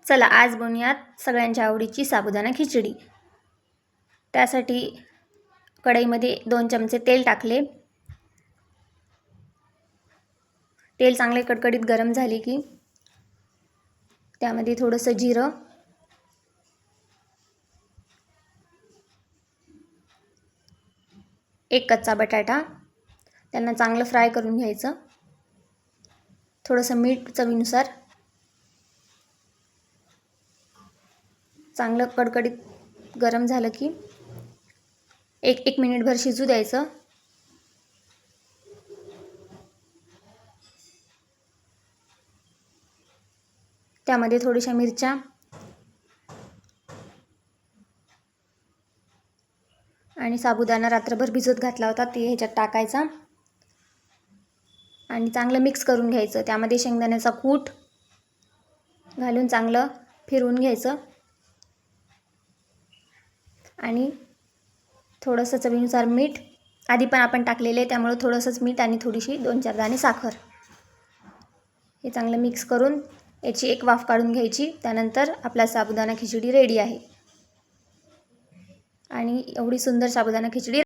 चला आज बनवूयात सगळ्यांच्या आवडीची साबुदाणा खिचडी। त्यासाठी कढईमध्ये 2 चमचे तेल टाकले। तेल चांगले कडकडीत गरम झाले की त्यामध्ये थोडंसं जिरं, एक कच्चा बटाटा त्यांना चांगलं फ्राय करून घ्यायचं। थोडंसं मीठ चवीनुसार। चांगलं कडकडीत गरम झालं की एक मिनिटभर शिजू द्यायचं। त्यामध्ये थोड्याशा मिरच्या आणि साबुदाणा रात्रभर भिजत घातला होता ते ह्याच्यात टाकायचा आणि चांगलं मिक्स करून घ्यायचं। त्यामध्ये शेंगदाण्याचा कूट घालून चांगलं फिरवून घ्यायचं आणि थोडंसं चवीनुसार मीठ, आधी पण आपण टाकलेले त्यामुळे थोडंसंच मीठ आणि थोडीशी 2-4 दाणे साखर, हे चांगलं मिक्स करून याची एक वाफ काढून घ्यायची। त्यानंतर आपला साबुदाणा खिचडी रेडी आहे आणि एवढी सुंदर साबुदाणा खिचडी